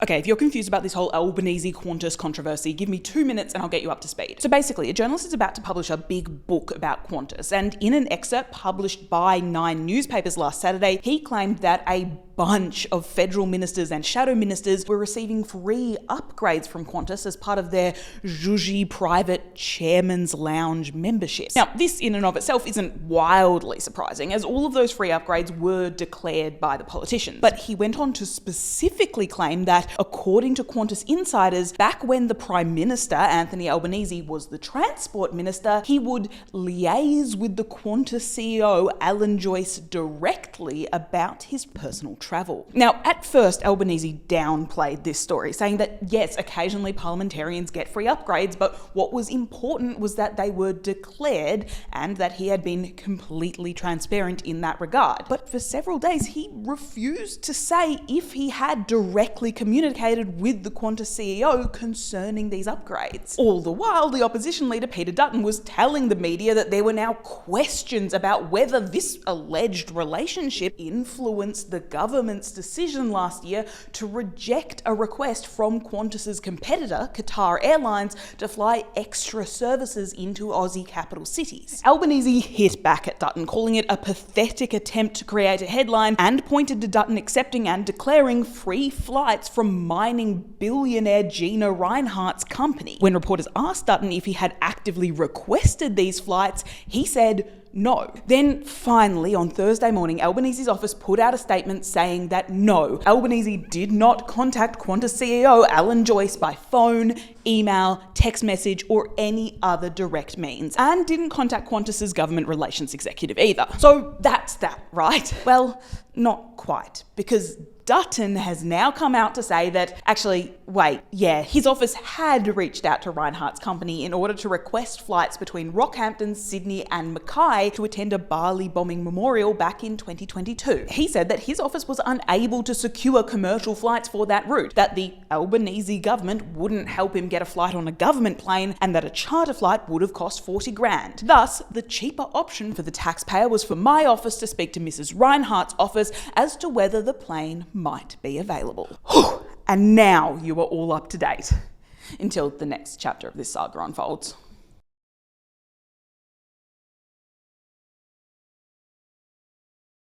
Okay, if you're confused about this whole Albanese-Qantas controversy, give me 2 minutes and I'll get you up to speed. So basically, a journalist is about to publish a big book about Qantas, and in an excerpt published by 9 newspapers last Saturday, he claimed that a bunch of federal ministers and shadow ministers were receiving free upgrades from Qantas as part of their zhuzhy private chairman's lounge memberships. Now, this in and of itself isn't wildly surprising, as all of those free upgrades were declared by the politicians. But he went on to specifically claim that, according to Qantas insiders, back when the Prime Minister, Anthony Albanese, was the Transport Minister, he would liaise with the Qantas CEO, Alan Joyce, directly about his personal travel. Now, at first, Albanese downplayed this story, saying that yes, occasionally parliamentarians get free upgrades, but what was important was that they were declared and that he had been completely transparent in that regard. But for several days, he refused to say if he had directly communicated with the Qantas CEO concerning these upgrades. All the while, the opposition leader Peter Dutton was telling the media that there were now questions about whether this alleged relationship influenced the government's decision last year to reject a request from Qantas's competitor, Qatar Airlines, to fly extra services into Aussie capital cities. Albanese hit back at Dutton, calling it a pathetic attempt to create a headline, and pointed to Dutton accepting and declaring free flights from mining billionaire Gina Rinehart's company. When reporters asked Dutton if he had actively requested these flights, he said no. Then finally, on Thursday morning, Albanese's office put out a statement saying that no, Albanese did not contact Qantas CEO Alan Joyce by phone, email, text message, or any other direct means, and didn't contact Qantas's government relations executive either. So that's that, right? Well, not quite, because Dutton has now come out to say that, actually, wait, yeah, his office had reached out to Rinehart's company in order to request flights between Rockhampton, Sydney and Mackay to attend a Bali bombing memorial back in 2022. He said that his office was unable to secure commercial flights for that route, that the Albanese government wouldn't help him get a flight on a government plane, and that a charter flight would have cost 40 grand. Thus, the cheaper option for the taxpayer was for my office to speak to Mrs. Rinehart's office as to whether the plane might be available. And now you are all up to date until the next chapter of this saga unfolds.